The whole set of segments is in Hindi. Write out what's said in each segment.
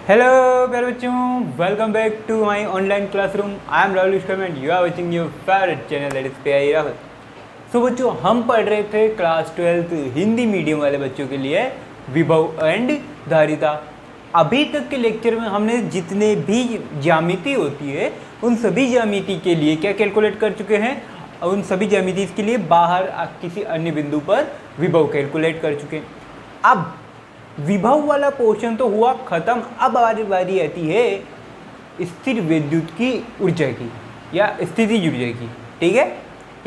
हेलो प्यारे बच्चों, welcome back to my online classroom. I am Rahul and you are watching your favourite channel that is PI Rahul. So बच्चों, हम पढ़ रहे थे क्लास 12 हिंदी मीडियम वाले बच्चों के लिए विभव एंड धारिता। अभी तक के लेक्चर में हमने जितने भी ज्यामिति होती है उन सभी ज्यामिति के लिए क्या कैलकुलेट कर चुके हैं, उन सभी ज्यामिति के लिए बाहर किसी अन्य बिंदु पर विभव कैलकुलेट कर चुके हैं। अब विभव वाला पोर्शन तो हुआ खत्म। अब बारी आती है स्थिर विद्युत की ऊर्जा की या स्थितिज ऊर्जा की, ठीक है,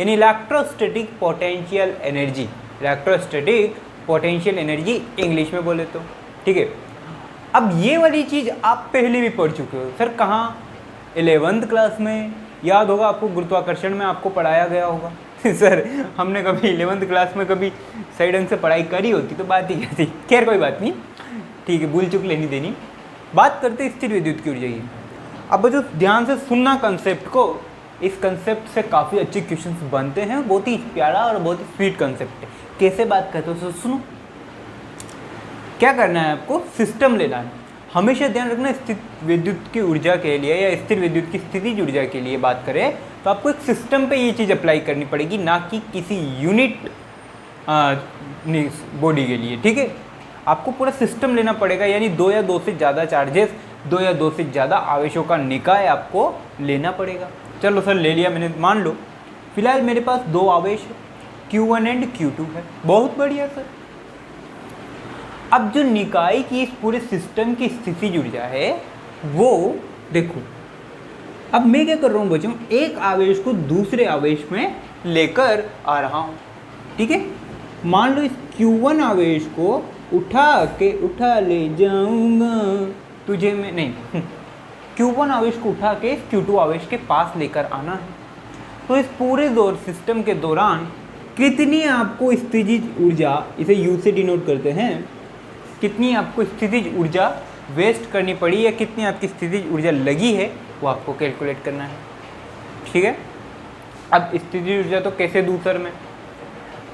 यानी electrostatic potential energy. Electrostatic potential energy English में बोले तो, ठीक है। अब ये वाली चीज़ आप पहले भी पढ़ चुके हो सर, कहाँ? 11th क्लास में, याद होगा आपको, गुरुत्वाकर्षण में आपको पढ़ाया गया होगा। सर हमने कभी 11th क्लास में कभी सही ढंग से पढ़ाई करी होती तो बात ही क्या थी। खैर कोई बात नहीं, ठीक है, भूल चुक लेनी देनी। बात करते स्थिर विद्युत की ऊर्जा की। अब जो ध्यान से सुनना कंसेप्ट को, इस कंसेप्ट से काफ़ी अच्छे क्वेश्चंस बनते हैं। बहुत ही प्यारा और बहुत ही स्वीट कंसेप्ट है। कैसे बात करते हो सुनो। क्या करना है आपको? सिस्टम लेना है। हमेशा ध्यान रखना, स्थिर विद्युत की ऊर्जा के लिए या स्थिर विद्युत की स्थितिज ऊर्जा के लिए बात करें तो आपको एक सिस्टम पे ये चीज़ अप्लाई करनी पड़ेगी, ना कि किसी यूनिट बॉडी के लिए, ठीक है। आपको पूरा सिस्टम लेना पड़ेगा, यानी दो या दो से ज़्यादा चार्जेस, दो या दो से ज़्यादा आवेशों का निकाय आपको लेना पड़ेगा। चलो सर ले लिया मैंने, मान लो फिलहाल मेरे पास दो आवेश Q1 एंड Q2 है। बहुत बढ़िया सर। अब जो निकाय की इस पूरे सिस्टम की स्थितिज ऊर्जा है वो देखो, अब मैं क्या कर रहा हूँ बच्चों, एक आवेश को दूसरे आवेश में लेकर आ रहा हूँ, ठीक है। मान लो इस Q1 आवेश को उठा ले जाऊंगा तुझे मैं, नहीं Q1 आवेश को उठा के Q2 आवेश के पास लेकर आना है। तो इस पूरे सिस्टम के दौरान कितनी आपको स्थितिज ऊर्जा, इसे U से डिनोट करते हैं, कितनी आपको स्थितिज ऊर्जा वेस्ट करनी पड़ी या कितनी आपकी स्थितिज ऊर्जा लगी है वो आपको कैलकुलेट करना है, ठीक है। अब स्थितिज ऊर्जा तो कैसे दूँ सर मैं?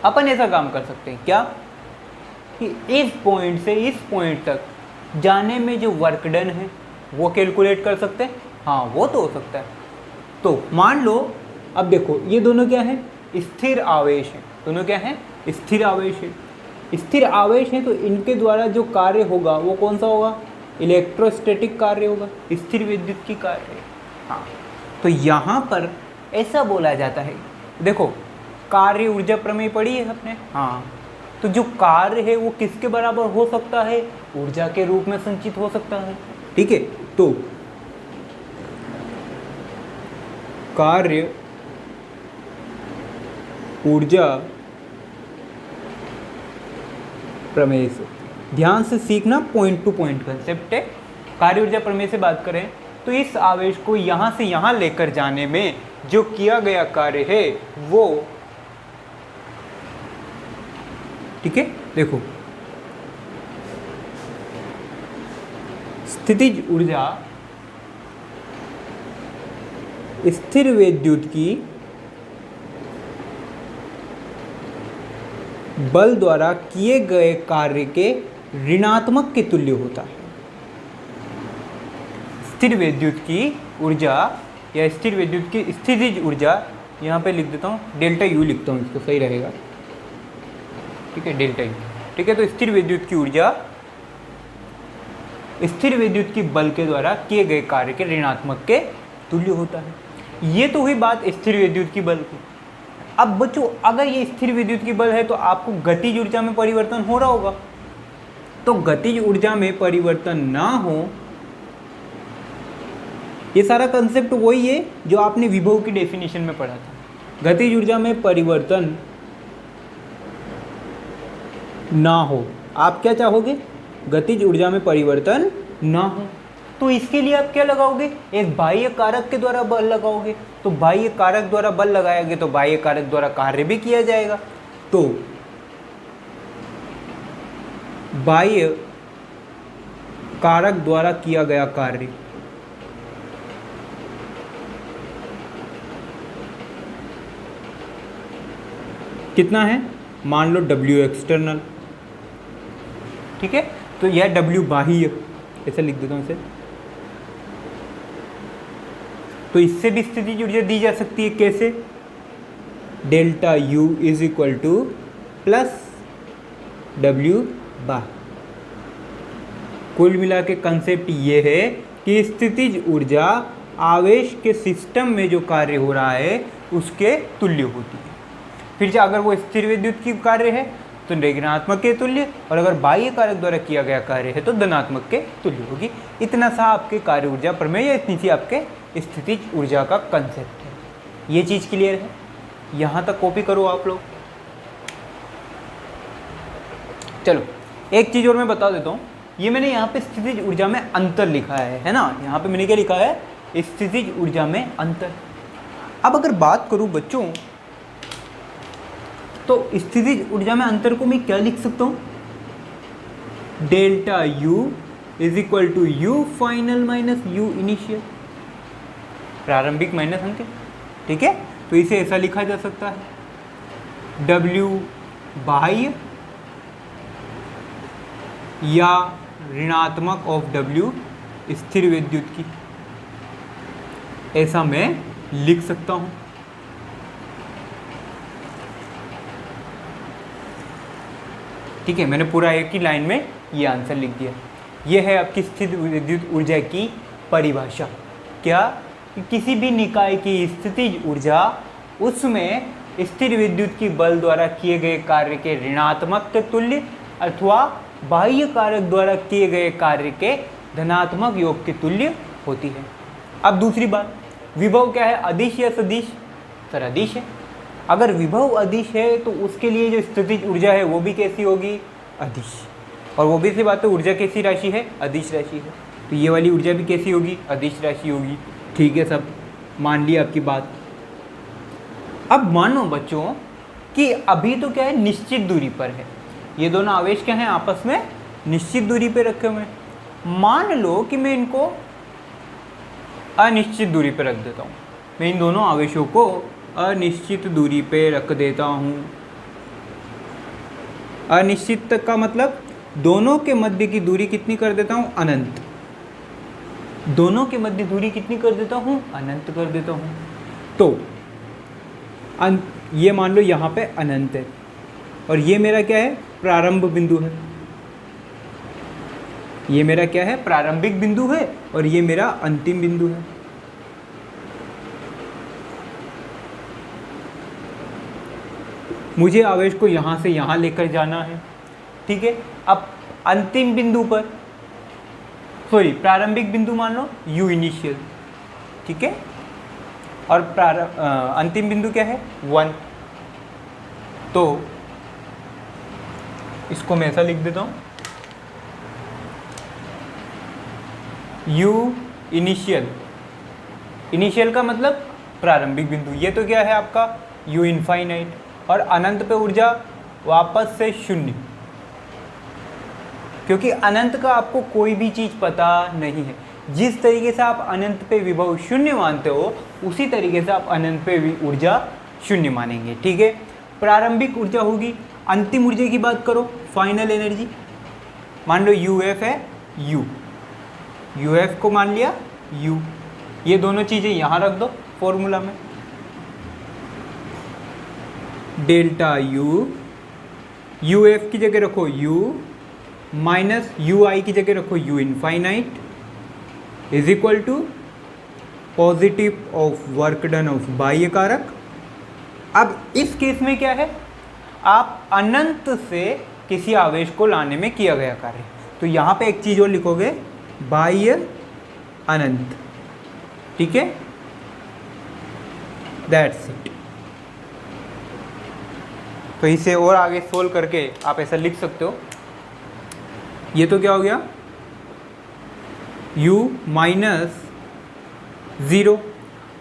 अपन ऐसा काम कर सकते हैं क्या कि इस पॉइंट से इस पॉइंट तक जाने में जो वर्क डन है वो कैलकुलेट कर सकते हैं। हाँ, वो तो हो सकता है। तो मान लो, अब देखो ये दोनों क्या है? स्थिर आवेश है। दोनों क्या है? स्थिर आवेश है। स्थिर आवेश है तो इनके द्वारा जो कार्य होगा वो कौन सा होगा? इलेक्ट्रोस्टैटिक कार्य होगा, स्थिर विद्युत की कार्य। हाँ, तो यहाँ पर ऐसा बोला जाता है, देखो कार्य ऊर्जा प्रमेय पढ़ी है आपने? हाँ, तो जो कार्य है वो किसके बराबर हो सकता है? ऊर्जा के रूप में संचित हो सकता है, ठीक है। तो कार्य ऊर्जा प्रमेय से ध्यान से सीखना, पॉइंट टू पॉइंट कंसेप्ट है। कार्य ऊर्जा प्रमेय से बात करें तो इस आवेश को यहाँ से यहाँ लेकर जाने में जो किया गया कार्य है वो, ठीक है, देखो स्थितिज ऊर्जा स्थिर विद्युत की बल द्वारा किए गए कार्य के ऋणात्मक के तुल्य होता है। स्थिर विद्युत की ऊर्जा या स्थिर विद्युत की स्थितिज ऊर्जा, यहाँ पे लिख देता हूँ डेल्टा U लिखता हूँ, इसको सही रहेगा, ठीक है, डेल्टा U, ठीक है। तो स्थिर विद्युत की ऊर्जा स्थिर विद्युत की बल के द्वारा किए गए कार्य के ऋणात्मक के तुल्य होता है। ये तो हुई बात स्थिर विद्युत की बल की। अब बच्चों, अगर ये स्थिर विद्युत की बल है तो आपको गतिज ऊर्जा में परिवर्तन हो रहा होगा। तो गतिज ऊर्जा में परिवर्तन ना हो, ये सारा कंसेप्ट वही है जो आपने विभव की डेफिनेशन में पढ़ा था। गतिज ऊर्जा में परिवर्तन ना हो, आप क्या चाहोगे? गतिज ऊर्जा में परिवर्तन ना हो। तो इसके लिए आप क्या लगाओगे? एक बाह्य कारक के द्वारा बल लगाओगे। तो बाह्य कारक द्वारा बल लगाएंगे तो बाह्य कारक द्वारा कार्य भी किया जाएगा। तो बाह्य कारक द्वारा किया गया कार्य कितना है? मान लो W एक्सटर्नल, ठीक है। तो यह W बाह्य, ऐसा लिख देता हूँ इसे। तो इससे भी स्थितिज ऊर्जा दी जा सकती है, कैसे? Delta U is equal two plus W बार। कुल मिला के कंसेप्ट ये है कि स्थितिज ऊर्जा आवेश के सिस्टम में जो कार्य हो रहा है उसके तुल्य होती है। फिर अगर वो स्थिर विद्युत की कार्य है तो ऋणात्मक के तुल्य, और अगर बाह्य कारक द्वारा किया गया कार्य है तो धनात्मक के तुल्य होगी। इतना सा आपके कार्य ऊर्जा प्रमेय या इतनी सी आपके स्थितिज ऊर्जा का कंसेप्ट है। ये चीज़ क्लियर है? यहाँ तक कॉपी करो आप लोग। चलो एक चीज़ और मैं बता देता हूँ। ये मैंने यहाँ पे स्थितिज ऊर्जा में अंतर लिखा है ना? यहाँ पे मैंने क्या लिखा है? स्थितिज ऊर्जा में अंतर। अब अगर बात करूँ बच्चों तो स्थितिज ऊर्जा में अंतर को मैं क्या लिख सकता हूँ? Delta U is equal to U final minus U initial, प्रारंभिक माइनस अंतिम। ठीक है, तो इसे ऐसा लिखा जा सकता है W बाह्य या ऋणात्मक ऑफ W स्थिर विद्युत की, ऐसा मैं लिख सकता हूँ। ठीक है, मैंने पूरा एक ही लाइन में ये आंसर लिख दिया। ये है आपकी स्थिर विद्युत ऊर्जा की परिभाषा। क्या? कि किसी भी निकाय की स्थितिज ऊर्जा उसमें स्थिर विद्युत की बल द्वारा किए गए कार्य के ऋणात्मक के तुल्य अथवा बाह्य कारक द्वारा किए गए कार्य के धनात्मक योग के तुल्य होती है। अब दूसरी बात, विभव क्या है? अदिश या सदिश? सर अदिश है। अगर विभव अदिश है तो उसके लिए जो स्थितिज ऊर्जा है वो भी कैसी होगी? अदिश। और वो भी सी बात है, ऊर्जा कैसी राशि है? अदिश राशि है। तो ये वाली ऊर्जा भी कैसी होगी? अदिश राशि होगी। ठीक है, सब मान लिया आपकी बात। अब मानो बच्चों कि अभी तो क्या है, निश्चित दूरी पर है, ये दोनों आवेश क्या हैं? आपस में निश्चित दूरी पर रखे हुए हैं। मान लो कि मैं इनको अनिश्चित दूरी पर रख देता हूँ। मैं इन दोनों आवेशों को अनिश्चित दूरी पे रख देता हूँ। अनिश्चित का मतलब दोनों के मध्य की दूरी कितनी कर देता हूँ? अनंत। दोनों के मध्य दूरी कितनी कर देता हूँ? अनंत कर देता हूँ। तो ये मान लो यहाँ पे अनंत है और ये मेरा क्या है? प्रारंभ बिंदु है। ये मेरा क्या है? प्रारंभिक बिंदु है और ये मेरा अंतिम बिंदु है। मुझे आवेश को यहाँ से यहाँ लेकर जाना है। ठीक है, अब अंतिम बिंदु पर, सॉरी प्रारंभिक बिंदु मान लो U इनिशियल, ठीक है, और अंतिम बिंदु क्या है? 1। तो इसको मैं ऐसा लिख देता हूँ, U इनिशियल। इनिशियल का मतलब प्रारंभिक बिंदु। ये तो क्या है आपका? U infinite. और अनंत पे ऊर्जा वापस से 0, क्योंकि अनंत का आपको कोई भी चीज़ पता नहीं है। जिस तरीके से आप अनंत पे विभव 0 मानते हो उसी तरीके से आप अनंत पे ऊर्जा 0 मानेंगे। ठीक है, प्रारंभिक ऊर्जा होगी। अंतिम ऊर्जा की बात करो, फाइनल एनर्जी मान लो UF है, UF को मान लिया U। ये दोनों चीज़ें यहाँ रख दो फॉर्मूला में। डेल्टा U, UF की जगह रखो U माइनस UI की जगह रखो U infinite is equal to positive of work done of बाह्य कारक। अब इस केस में क्या है? आप अनंत से किसी आवेश को लाने में किया गया कार्य। तो यहाँ पे एक चीज़ और लिखोगे, बाह्य अनंत। ठीक है, दैट्स इट। तो इसे और आगे सोल्व करके आप ऐसा लिख सकते हो। ये तो क्या हो गया? U minus 0।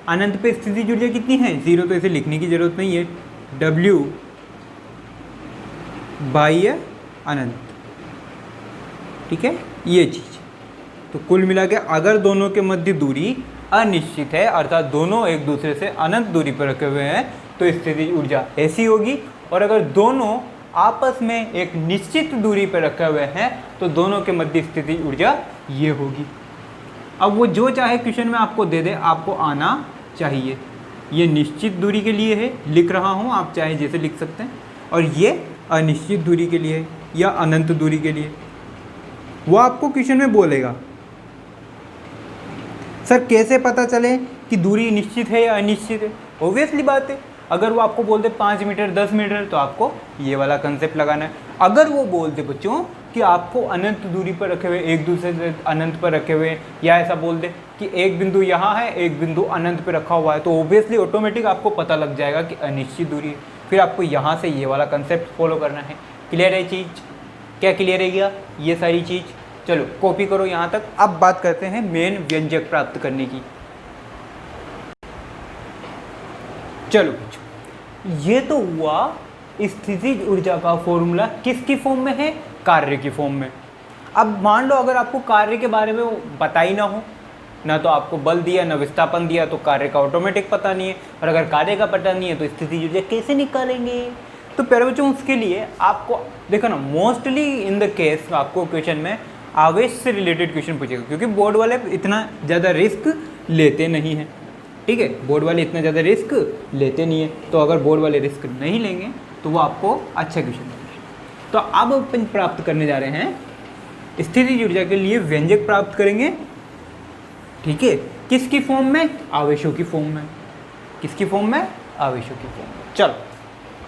अनंत पे स्थितिज ऊर्जा कितनी है? 0। तो इसे लिखने की जरूरत नहीं है। W बाह्य अनंत। ठीक है, ये चीज़। तो कुल मिला के अगर दोनों के मध्य दूरी अनिश्चित है, अर्थात दोनों एक दूसरे से अनंत दूरी पर रखे हुए हैं, तो स्थितिज ऊर्जा ऐसी होगी। और अगर दोनों आपस में एक निश्चित दूरी पर रखे हुए हैं तो दोनों के मध्य स्थितिज ऊर्जा ये होगी। अब वो जो चाहे क्वेश्चन में आपको दे दे, आपको आना चाहिए। ये निश्चित दूरी के लिए है, लिख रहा हूँ, आप चाहे जैसे लिख सकते हैं। और ये अनिश्चित दूरी के लिए या अनंत दूरी के लिए, वो आपको क्वेश्चन में बोलेगा। सर कैसे पता चले कि दूरी निश्चित है या अनिश्चित है? ऑब्वियसली बात है, अगर वो आपको बोल दे 5 मीटर 10 मीटर तो आपको ये वाला कंसेप्ट लगाना है। अगर वो बोल दे बच्चों कि आपको अनंत दूरी पर रखे हुए, एक दूसरे से अनंत पर रखे हुए, या ऐसा बोल दे कि एक बिंदु यहाँ है एक बिंदु अनंत पर रखा हुआ है, तो ऑब्वियसली ऑटोमेटिक आपको पता लग जाएगा कि अनिश्चित दूरी है। फिर आपको यहाँ से ये वाला कंसेप्ट फॉलो करना है। क्लियर है चीज़? क्या क्लियर है गया ये सारी चीज़? चलो कॉपी करो यहाँ तक। अब बात करते हैं मेन व्यंजक प्राप्त करने की। चलो बच्चों, ये तो हुआ स्थितिज ऊर्जा का फॉर्मूला किसकी फॉर्म में है? कार्य की फॉर्म में। अब मान लो अगर आपको कार्य के बारे में पता ही ना हो, ना तो आपको बल दिया ना विस्थापन दिया, तो कार्य का ऑटोमेटिक पता नहीं है। और अगर कार्य का पता नहीं है तो स्थितिज ऊर्जा कैसे निकालेंगे? तो प्यारे बच्चों उसके लिए आपको देखो ना, मोस्टली इन द केस आपको क्वेश्चन में आवेश से रिलेटेड क्वेश्चन पूछेगा, क्योंकि बोर्ड वाले इतना ज़्यादा रिस्क लेते नहीं हैं। ठीक है, बोर्ड वाले इतना ज़्यादा रिस्क लेते नहीं है, तो अगर बोर्ड वाले रिस्क नहीं लेंगे तो वो आपको अच्छा क्वेश्चन देंगे। तो अब अपन प्राप्त करने जा रहे हैं स्थितिज ऊर्जा के लिए व्यंजक प्राप्त करेंगे। ठीक है, किसकी फॉर्म में? आवेशों की फॉर्म में। किसकी फॉर्म में? आवेशों की फॉर्म में। चलो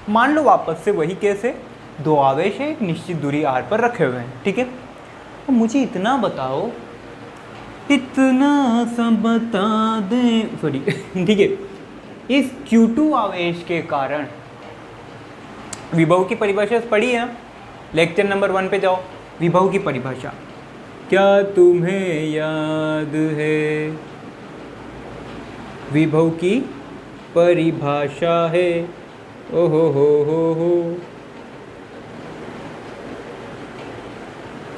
मान लो वापस से वही केस है, दो आवेश है एक निश्चित दूरी r पर रखे हुए हैं। ठीक है, तो मुझे इतना बताओ, इतना सा बता दें, सॉरी ठीक है, इस Q2 आवेश के कारण विभव की परिभाषा पढ़ी है ना, लेक्चर नंबर 1 पे जाओ। विभव की परिभाषा क्या तुम्हें याद है? विभव की परिभाषा है, ओहो हो।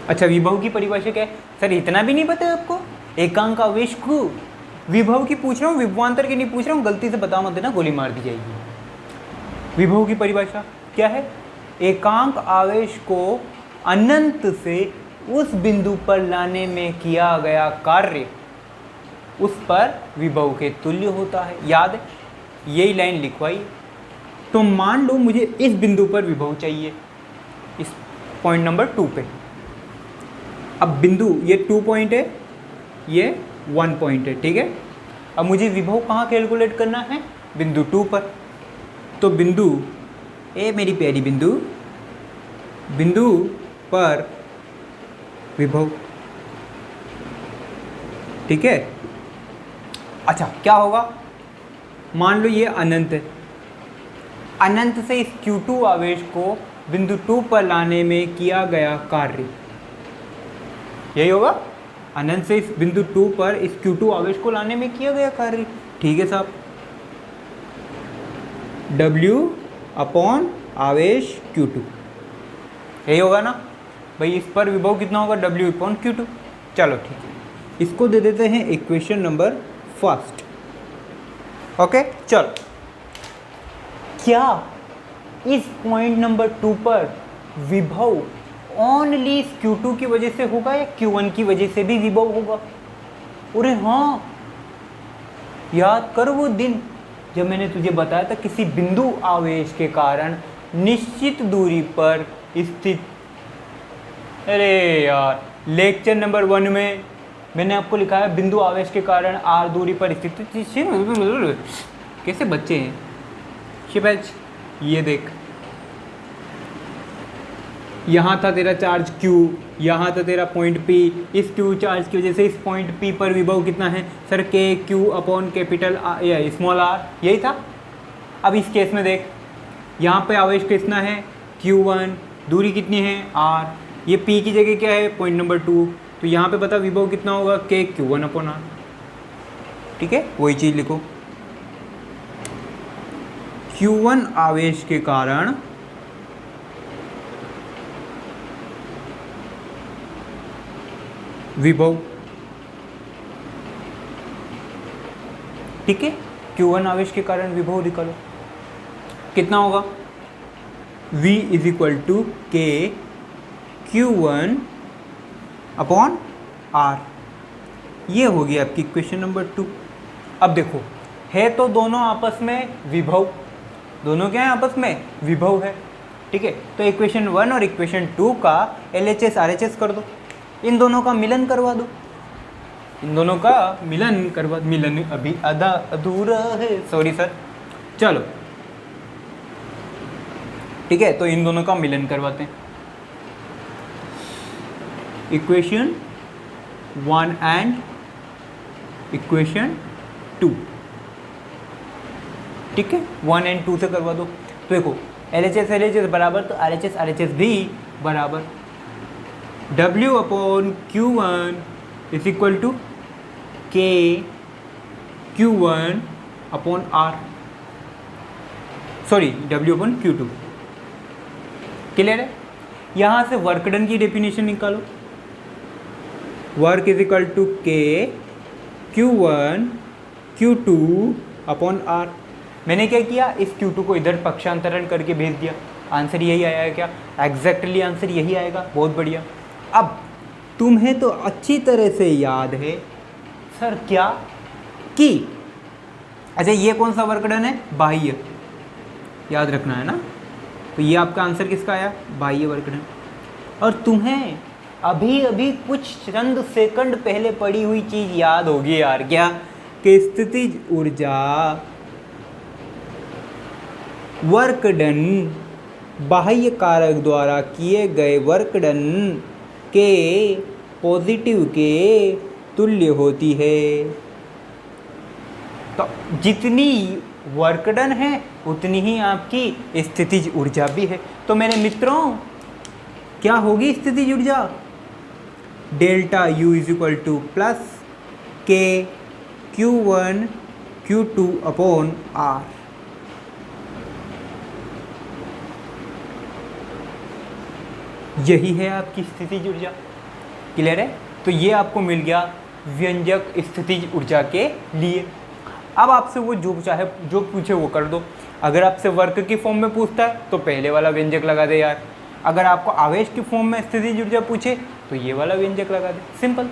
अच्छा, विभव की परिभाषा क्या है? सर इतना भी नहीं पता है आपको? एकांक आवेश को विभव की पूछ रहा हूँ, विभवांतर की नहीं पूछ रहा हूँ, गलती से बता मत देना, गोली मार दी जाएगी। विभव की परिभाषा क्या है? एकांक आवेश को अनंत से उस बिंदु पर लाने में किया गया कार्य उस पर विभव के तुल्य होता है। याद है, यही लाइन लिखवाई। तो मान लो मुझे इस बिंदु पर विभव चाहिए, इस पॉइंट नंबर 2 पे। अब बिंदु ये 2 पॉइंट है, ये 1 पॉइंट है। ठीक है, अब मुझे विभव कहाँ कैलकुलेट करना है? बिंदु 2 पर। तो बिंदु ए, मेरी प्यारी बिंदु पर विभव। ठीक है, अच्छा क्या होगा? मान लो ये अनंत है, अनंत से इस Q2 आवेश को बिंदु 2 पर लाने में किया गया कार्य यही होगा। अनंत से इस बिंदु 2 पर इस Q2 आवेश को लाने में किया गया कार्य। ठीक है साहब, W अपॉन आवेश Q2 यही होगा ना भाई। इस पर विभव कितना होगा? W upon Q2। चलो ठीक है, इसको दे देते हैं इक्वेशन नंबर 1। ओके, चलो क्या इस पॉइंट नंबर 2 पर विभव ओनली Q2 की वजह से होगा या Q1 की वजह से भी विभव होगा? अरे हाँ, याद कर वो दिन जब मैंने तुझे बताया था किसी बिंदु आवेश के कारण निश्चित दूरी पर स्थित। अरे यार, लेक्चर नंबर 1 में मैंने आपको लिखा है बिंदु आवेश के कारण r दूरी पर स्थित। कैसे बच्चे हैं शिवज। ये देख, यहाँ था तेरा चार्ज Q, यहाँ था तेरा पॉइंट P। इस Q चार्ज की वजह से इस पॉइंट P पर विभव कितना है सर? KQ अपॉन कैपिटल या स्मॉल r, यही था। अब इस केस में देख, यहाँ पे आवेश कितना है? Q1, दूरी कितनी है? r। ये P की जगह क्या है? Point number 2। तो यहाँ पे पता विभव कितना होगा? KQ1 upon r। ठीक है, वही चीज़ लिखो। Q1 आवेश के कारण विभव। ठीक है, Q1 आवेश के कारण विभव निकालो, कितना होगा? V is equal to K Q1 upon R. ये होगी आपकी इक्वेशन नंबर 2। अब देखो, है तो दोनों आपस में विभव, दोनों क्या है आपस में विभव है, ठीक है। तो इक्वेशन 1 और इक्वेशन 2 का LHS RHS कर दो, इन दोनों का मिलन करवा दो, इन दोनों का मिलन करवा, मिलन अभी आधा अधूरा है, सॉरी सर। चलो ठीक है, तो इन दोनों का मिलन करवाते हैं। इक्वेशन 1 एंड इक्वेशन 2, ठीक है, 1 एंड 2 से करवा दो। तो देखो LHS LHS बराबर, तो RHS RHS भी बराबर W upon Q1 is equal to K Q1 upon R, sorry W upon Q2। Clear है। यहाँ से वर्क डन की डेफिनेशन निकालो, work is equal to K Q1 Q2 upon R। मैंने क्या किया, इस Q2 को इधर पक्षांतरण करके भेज दिया, आंसर यही आया है क्या, एग्जैक्टली आंसर यही आएगा, बहुत बढ़िया। अब तुम्हें तो अच्छी तरह से याद है सर क्या कि, अच्छा ये कौन सा वर्क डन है, बाह्य, याद रखना है ना। तो ये आपका आंसर किसका आया, बाह्य वर्क डन। और तुम्हें अभी अभी कुछ चंद सेकंड पहले पड़ी हुई चीज याद होगी यार, क्या, कि स्थितिज ऊर्जा वर्क डन बाह्य कारक द्वारा किए गए वर्क डन के पॉजिटिव के तुल्य होती है। तो जितनी वर्क डन है उतनी ही आपकी स्थितिज ऊर्जा भी है। तो मेरे मित्रों क्या होगी स्थितिज ऊर्जा, delta U is equal two plus K Q1 Q2 upon R। यही है आपकी स्थितिज ऊर्जा। क्लियर है। तो ये आपको मिल गया व्यंजक स्थितिज ऊर्जा के लिए। अब आपसे वो जो चाहे जो पूछे वो कर दो। अगर आपसे वर्क की फॉर्म में पूछता है तो पहले वाला व्यंजक लगा दे यार, अगर आपको आवेश की फॉर्म में स्थितिज ऊर्जा पूछे तो ये वाला व्यंजक लगा दे, सिंपल।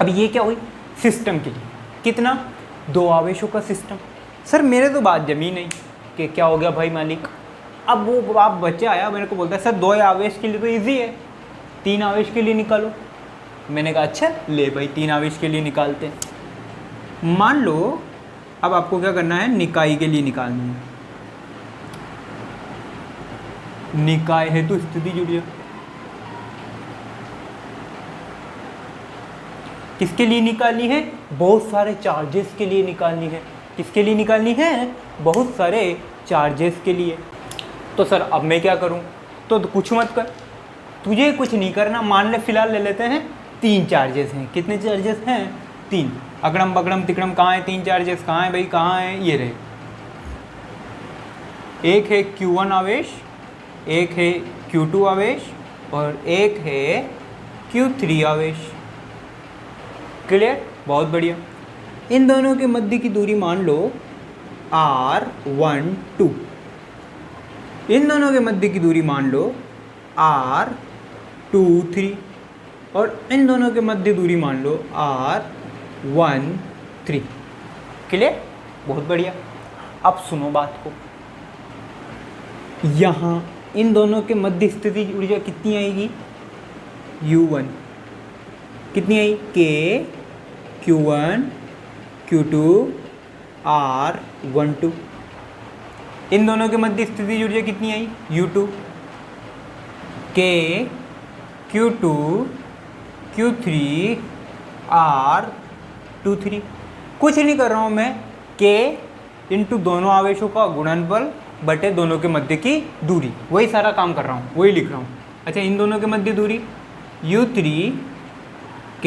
अब ये क्या हुई, सिस्टम के लिए कितना, 2 आवेशों का सिस्टम। सर मेरे तो बात जमी नहीं कि क्या हो गया भाई मालिक। अब वो आप बच्चा आया मेरे को बोलता है सर 2 आवेश के लिए तो इजी है, 3 आवेश के लिए निकालो। मैंने कहा अच्छा ले भाई 3 आवेश के लिए निकालते हैं। मान लो अब आपको क्या करना है, निकाय के लिए निकालनी है। निकाय हेतु स्थितिज ऊर्जा किसके लिए निकालनी है, बहुत सारे चार्जेस के लिए निकालनी है। किसके लिए निकालनी है, बहुत सारे चार्जेस के लिए। तो सर अब मैं क्या करूं, तो कुछ मत कर, तुझे कुछ नहीं करना। मान ले फिलहाल ले लेते हैं 3 चार्जेस हैं। कितने चार्जेस हैं, 3। अगड़म बगड़म तिकड़म कहाँ है, 3 चार्जेस कहाँ है भाई, कहाँ है, ये रहे। एक है Q1 आवेश, एक है Q2 आवेश और एक है Q3 आवेश। क्लियर, बहुत बढ़िया। इन दोनों के मध्य की दूरी मान लो R12, इन दोनों के मध्य की दूरी मान लो R23 और इन दोनों के मध्य दूरी मान लो R13। क्लियर, बहुत बढ़िया। अब सुनो बात को, यहाँ इन दोनों के मध्य स्थितिज ऊर्जा कितनी आएगी, U1 कितनी आई, K Q1 Q2 R12। इन दोनों के मध्य स्थितिज ऊर्जा कितनी आई, U2 K Q2 Q3 R23। कुछ नहीं कर रहा हूँ मैं, K इंटू दोनों आवेशों का गुणनफल बटे दोनों के मध्य की दूरी, वही सारा काम कर रहा हूँ, वही लिख रहा हूँ। अच्छा इन दोनों के मध्य दूरी U3 K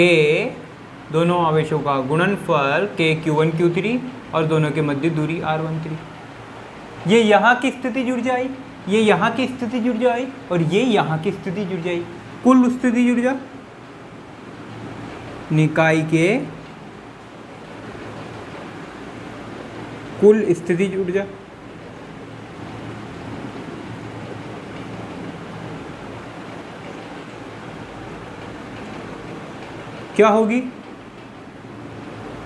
दोनों आवेशों का गुणनफल K Q1 Q3 और दोनों के मध्य दूरी R13। ये यहाँ की स्थितिज ऊर्जा आई, ये यहाँ की स्थितिज ऊर्जा आई और ये यहाँ की स्थितिज ऊर्जा आई। कुल स्थितिज ऊर्जा निकाय के कुल स्थितिज ऊर्जा क्या होगी,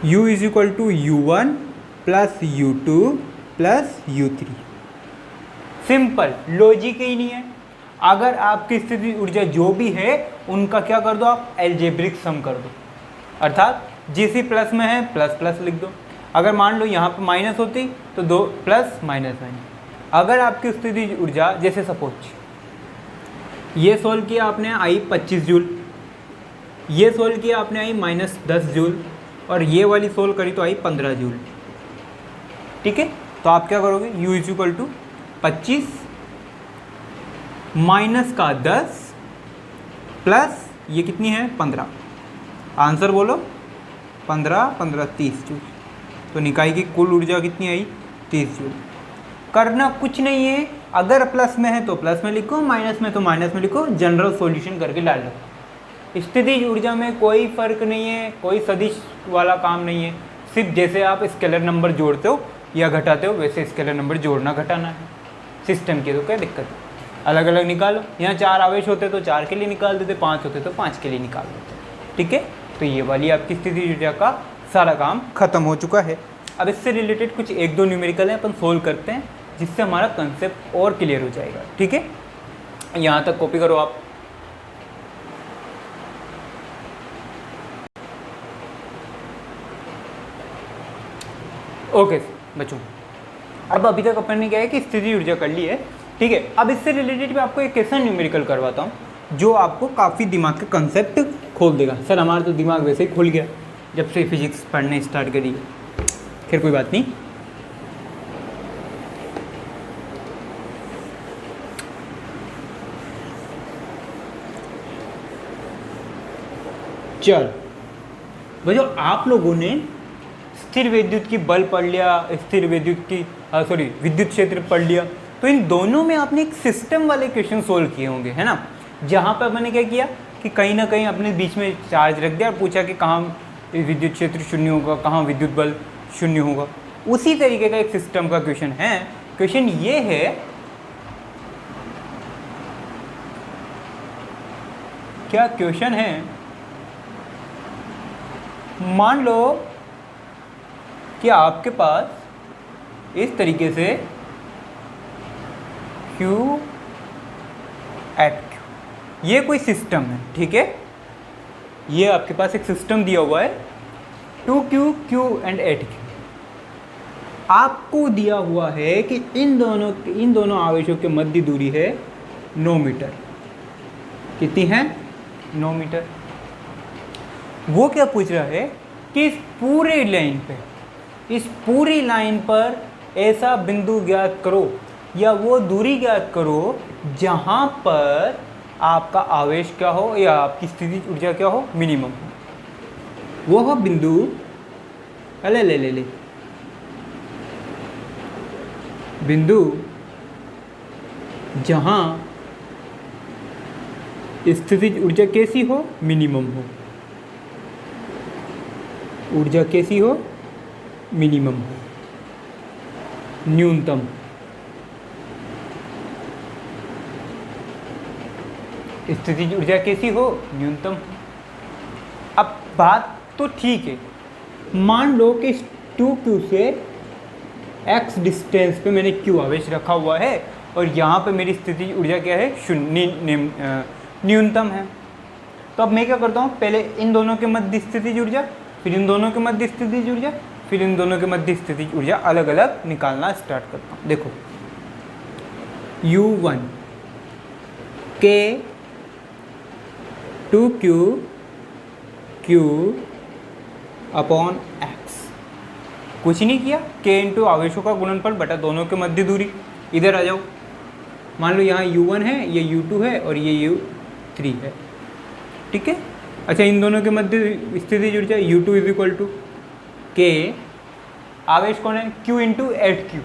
U is equal to U1 plus U2 plus U3। Simple, logic ही नहीं है। अगर आपकी स्थिति ऊर्जा जो भी है उनका क्या कर दो, आप एल्जेब्रिक सम कर दो, अर्थात जिस प्लस में है प्लस प्लस लिख दो। अगर मान लो यहाँ पर माइनस होती तो दो प्लस माइनस माइनस। अगर आपकी स्थिति ऊर्जा जैसे सपोज ये सोल्व किया आपने आई 25 जूल, ये सोल्व किया आपने आई -10 जूल, और ये वाली सोल्व करी तो आई 15 जूल। ठीक है, तो आप क्या करोगे, U is equal to 25 minus का 10 प्लस ये कितनी है 15, आंसर बोलो 15 15 30 जूल। तो निकाय की कुल ऊर्जा कितनी आई 30 जूल। करना कुछ नहीं है, अगर प्लस में है तो प्लस में लिखो, माइनस में तो माइनस में लिखो, जनरल सॉल्यूशन करके डाल दो। स्थितिज ऊर्जा में कोई फर्क नहीं है, कोई सदिश वाला काम नहीं है, सिर्फ जैसे आप स्केलर नंबर जोड़ते हो या घटाते हो वैसे स्केलर नंबर जोड़ना घटाना है सिस्टम की। तो क्या दिक्कत है, अलग अलग निकालो। यहाँ 4 आवेश होते तो 4 के लिए निकाल देते, 5 होते तो 5 के लिए निकाल देते। ठीक है, तो ये वाली आपकी स्थितिज ऊर्जा का सारा काम खत्म हो चुका है। अब इससे रिलेटेड कुछ 1-2 न्यूमेरिकल हैं, अपन सोल्व करते हैं जिससे हमारा कंसेप्ट और क्लियर हो जाएगा। ठीक है, यहाँ तक कॉपी करो आप। ओके बच्चों, अब अभी तक अपन ने क्या है कि स्थिति ऊर्जा कर ली है। ठीक है, अब इससे रिलेटेड मैं आपको एक ऐसा न्यूमेरिकल करवाता हूँ जो आपको काफ़ी दिमाग का कंसेप्ट खोल देगा। सर हमारा तो दिमाग वैसे ही खुल गया जब से फिजिक्स पढ़ने स्टार्ट करी है, फिर कोई बात नहीं। चल बच्चों, आप लोगों ने स्थिर विद्युत की बल पढ़ लिया, स्थिर विद्युत की विद्युत क्षेत्र पढ़ लिया, तो इन दोनों में आपने एक सिस्टम वाले क्वेश्चन सोल्व किए होंगे, है ना। जहाँ पर मैंने क्या किया कि कहीं ना कहीं अपने बीच में चार्ज रख दिया और पूछा कि कहाँ विद्युत क्षेत्र शून्य होगा, कहाँ विद्युत बल शून्य होगा। उसी तरीके का एक सिस्टम का क्वेश्चन है। क्वेश्चन ये है, क्या क्वेश्चन है, मान लो कि आपके पास इस तरीके से Q एट Q, ये कोई सिस्टम है। ठीक है, ये आपके पास एक सिस्टम दिया हुआ है 2Q Q and eight Q। आपको दिया हुआ है कि इन दोनों आवेशों के मध्य दूरी है 9 मीटर। कितनी है, 9 मीटर। वो क्या पूछ रहा है कि इस पूरी लाइन पर ऐसा बिंदु ज्ञात करो या वो दूरी ज्ञात करो जहाँ पर आपका आवेश क्या हो या आपकी स्थितिज ऊर्जा क्या हो, मिनिमम हो। वो बिंदु ले बिंदु जहाँ स्थितिज ऊर्जा कैसी हो, मिनिमम हो। ऊर्जा कैसी हो, मिनिमम हो, न्यूनतम। स्थितिज ऊर्जा कैसी हो, न्यूनतम। अब बात तो ठीक है, मान लो कि 2Q से x डिस्टेंस पे मैंने Q आवेश रखा हुआ है और यहाँ पे मेरी स्थितिज ऊर्जा क्या है, न्यूनतम है। तो अब मैं क्या करता हूँ, पहले इन दोनों के मध्य स्थितिज ऊर्जा, फिर इन दोनों के मध्य स्थितिज ऊर्जा, फिर इन दोनों के मध्य स्थितिज ऊर्जा अलग अलग निकालना स्टार्ट करता हूँ। देखो U1 के 2Q Q अपॉन x, कुछ नहीं किया, K इंटू आवेशों का गुणनफल बटा दोनों के मध्य दूरी। इधर आ जाओ, मान लो यहाँ U1 है, ये U2 है और ये U3 है। ठीक है, अच्छा इन दोनों के मध्य स्थितिज ऊर्जा U2 is equal to K, आवेश कौन है, Q into at Q,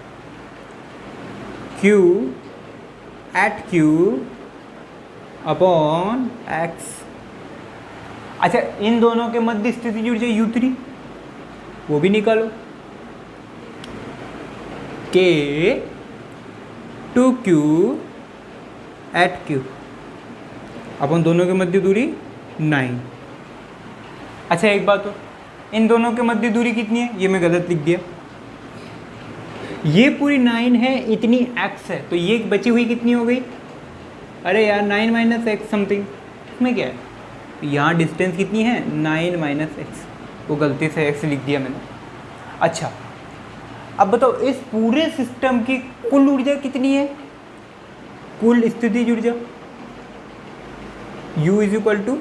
Q at Q upon x। अच्छा इन दोनों के मध्य स्थितिज ऊर्जा U3, वो भी निकालो, K 2Q एट Q अपन दोनों के मध्य दूरी 9। अच्छा एक बात हो, इन दोनों के मध्य दूरी कितनी है? ये मैं गलत लिख दिया, ये पूरी 9 है, इतनी x है, तो ये बची हुई कितनी हो गई? अरे यार 9 माइनस एक्स समथिंग, इसमें क्या है? यहाँ डिस्टेंस कितनी है? 9 माइनस एक्स, वो गलती से x लिख दिया मैंने। अच्छा अब बताओ इस पूरे सिस्टम की कुल ऊर्जा कितनी है? कुल स्थितिज ऊर्जा U is equal to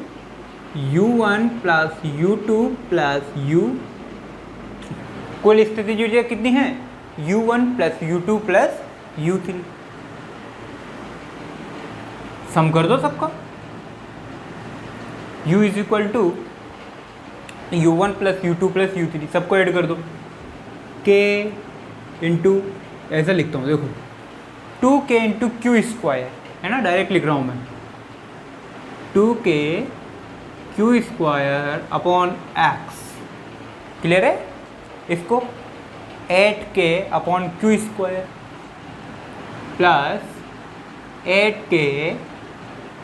U1 plus U2 plus U। कुल स्थितिज ऊर्जा कितनी है? U1 plus U2 plus U3। सम कर दो सबका। U is equal to U1 plus U2 plus U3, सबको ऐड कर दो। K इंटू, ऐसा लिखता हूँ देखो, 2K इंटू क्यू स्क्वायर है ना, डायरेक्ट लिख रहा हूँ मैं, 2K Q square upon x. Clear है? इसको 8K upon Q square plus 8K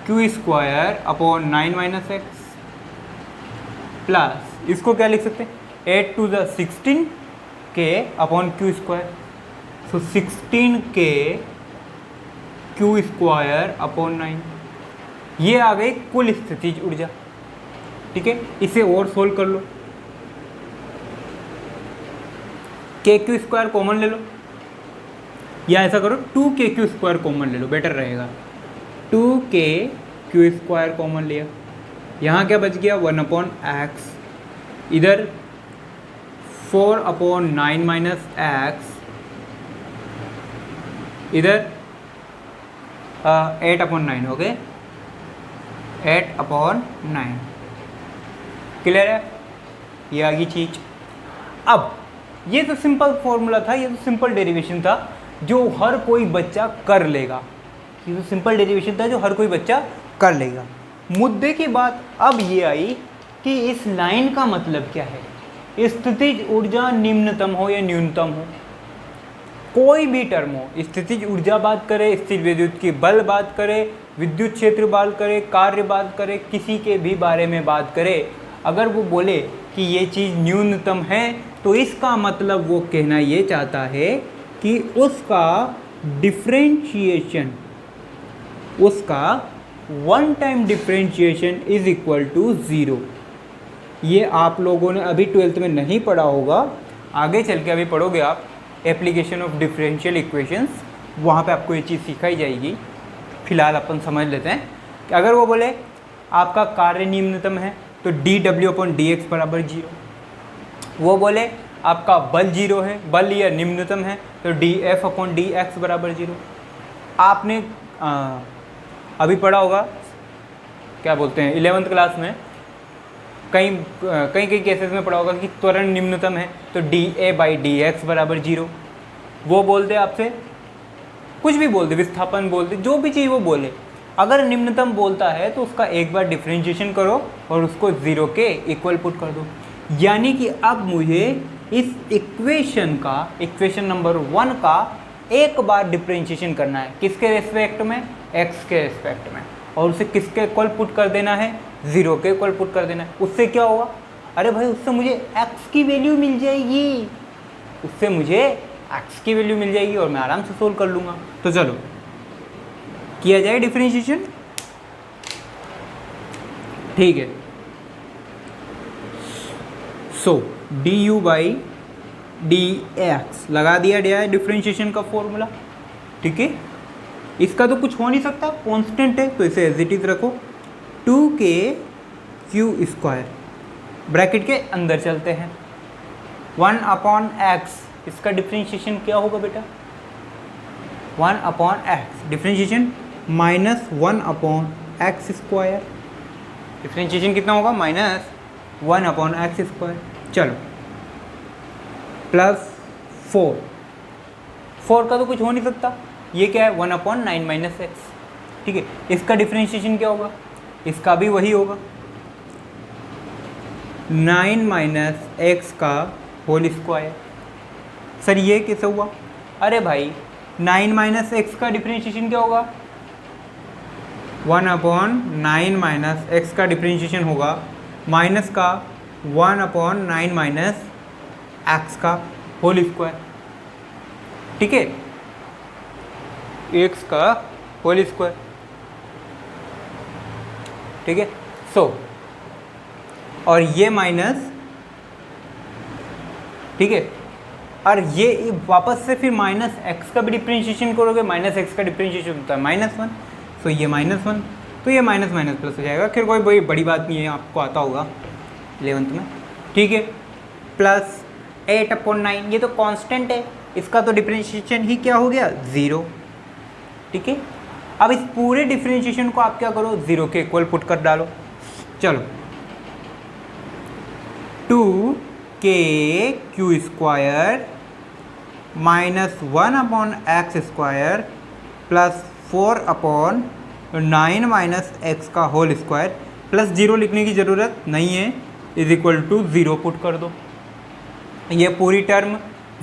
Q square upon 9 minus x plus, इसको क्या लिख सकते हैं? 8 to the 16K upon Q square, so 16K Q square upon 9। ये आ गई कुल स्थितिज ऊर्जा। ठीक है, इसे और सोल्व कर लो। के क्यू स्क्वायर कॉमन ले लो, या ऐसा करो 2K क्यू स्क्वायर कॉमन ले लो, बेटर रहेगा। 2K क्यू स्क्वायर कॉमन लिया, यहाँ क्या बच गया? 1 अपॉन एक्स, इधर 4 अपॉन 9 माइनस एक्स, इधर 8 अपॉन 9। Okay, 8 upon 9। क्लियर है? ये आ गई चीज। अब ये तो सिंपल फॉर्मूला था, ये तो सिंपल डेरिवेशन था जो हर कोई बच्चा कर लेगा। ये तो सिंपल डेरिवेशन था जो हर कोई बच्चा कर लेगा। मुद्दे की बात अब ये आई कि इस लाइन का मतलब क्या है? स्थितिज ऊर्जा निम्नतम हो या न्यूनतम हो, कोई भी टर्म हो, स्थितिज ऊर्जा बात करे, स्थिर विद्युत की बल बात करे, विद्युत क्षेत्र बात करे, कार्य बात करे, किसी के भी बारे में बात करे, अगर वो बोले कि ये चीज़ न्यूनतम है तो इसका मतलब वो कहना ये चाहता है कि उसका डिफरेंशिएशन, उसका one time differentiation is equal to 0। ये आप लोगों ने अभी 12th में नहीं पढ़ा होगा, आगे चल के अभी पढ़ोगे आप एप्लीकेशन ऑफ डिफरेंशियल इक्वेशंस, वहाँ पे आपको ये चीज़ सिखाई जाएगी। फिलहाल अपन समझ लेते हैं कि अगर वो बोले आपका कार्य निम्नतम है तो dW अपॉन dx बराबर 0। वो बोले आपका बल 0 है, बल या निम्नतम है, तो dF अपॉन dx बराबर 0। आपने अभी पढ़ा होगा, क्या बोलते हैं, 11th क्लास में कई केसेस में पढ़ा होगा कि त्वरण निम्नतम है तो dA बाई dx बराबर 0। वो बोल दे आपसे, कुछ भी बोल दे, विस्थापन बोल दे, जो भी चीज़ वो बोले, अगर निम्नतम बोलता है तो उसका एक बार डिफरेंशिएशन करो और उसको 0 के इक्वल पुट कर दो। यानी कि अब मुझे इस इक्वेशन का, इक्वेशन नंबर 1 का एक बार डिफरेंशिएशन करना है। किसके रेस्पेक्ट में? x के रेस्पेक्ट में। और उसे किसके इक्वल पुट कर देना है? 0 के इक्वल पुट कर देना है। उससे क्या होगा? अरे भाई उससे मुझे x की वैल्यू मिल जाएगी, उससे मुझे x की वैल्यू मिल जाएगी और मैं आराम से सोल्व कर लूँगा। तो चलो किया जाए डिफरेंशिएशन। ठीक है, सो du बाई dx लगा दिया डिफरेंशिएशन का फॉर्मूला। ठीक है, इसका तो कुछ हो नहीं सकता, कांस्टेंट है, तो इसे एज इट इज रखो। 2K क्यू स्क्वायर, ब्रैकेट के अंदर चलते हैं, 1 अपॉन एक्स, इसका डिफरेंशिएशन क्या होगा बेटा? 1 upon x, differentiation minus 1 upon x square. Differentiation कितना होगा? Minus 1 upon x square. चलो प्लस 4 का तो कुछ हो नहीं सकता, ये क्या है? 1 अपॉन 9 माइनस एक्स। ठीक है, इसका डिफरेंशिएशन क्या होगा? इसका भी वही होगा, 9 माइनस एक्स का होल स्क्वायर। सर ये कैसे हुआ? अरे भाई 9 माइनस एक्स का डिफरेंशिएशन क्या होगा? 1 अपॉन 9 माइनस एक्स का डिफरेंशिएशन होगा माइनस का 1/9 माइनस एक्स का होल स्क्वायर, ठीक है, एक्स का होल स्क्वायर, ठीक है। सो और ये माइनस, ठीक है, और ये वापस से फिर माइनस एक्स का भी डिफ्रेंशिएशन करोगे, माइनस एक्स का डिफ्रेंशिएशन होता है -1, सो ये -1, तो ये माइनस माइनस प्लस हो जाएगा, फिर कोई बड़ी बात नहीं है, आपको आता होगा 11th में, ठीक है। प्लस 8/9, ये तो कांस्टेंट है, इसका तो डिफ्रेंशिएशन ही क्या हो गया 0, ठीक है। अब इस पूरे डिफ्रेंशिएशन को आप क्या करो 0 के इक्वल पुट कर डालो, चलो 2kq² -1/x² plus 4/9 minus x का होल स्क्वायर, प्लस 0 लिखने की ज़रूरत नहीं है, इज इक्वल टू 0 पुट कर दो, ये पूरी टर्म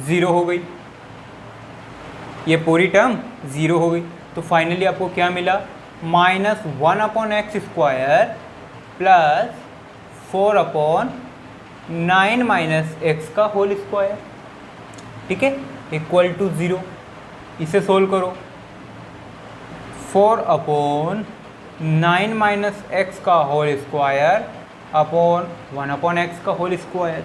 0 हो गई, ये पूरी टर्म 0 हो गई, तो फाइनली आपको क्या मिला -1/x² प्लस 4/9 माइनस एक्स का होल स्क्वायर, ठीक है, इक्वल टू 0। इसे सोल्व करो, 4/9 माइनस एक्स का होल स्क्वायर अपॉन 1/x का होल स्क्वायर,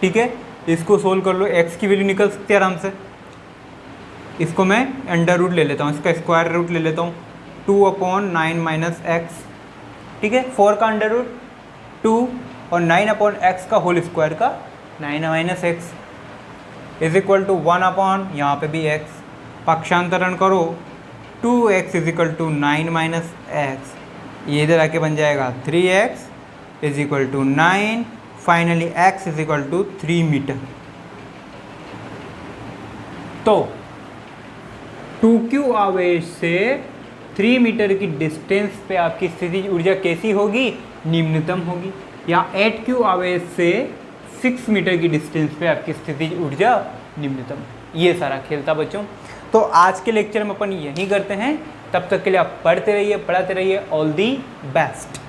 ठीक है। इसको सोल्व कर लो, x की वैल्यू निकल सकती है आराम से, इसको मैं अंडर रूट ले लेता हूँ, इसका स्क्वायर रूट ले लेता हूँ, 2/9 माइनस एक्स, ठीक है, 4 का अंडर रूट 2 और 9/x का होल स्क्वायर का 9 minus x is equal to 1/, यहाँ पे भी x, पक्षांतरण करो, 2x is equal to 9 minus x, ये इधर आके बन जाएगा 3x is equal to 9, finally x is equal to 3 metre. तो 2q आवेश से 3 मीटर की डिस्टेंस पे आपकी स्थितिज ऊर्जा कैसी होगी, निम्नतम होगी, या 8q आवेश से 6 मीटर की डिस्टेंस पे आपकी स्थितिज ऊर्जा निम्नतम। ये सारा खेल था बच्चों। तो आज के लेक्चर में अपन यही करते हैं, तब तक के लिए आप पढ़ते रहिए, पढ़ाते रहिए। All the best.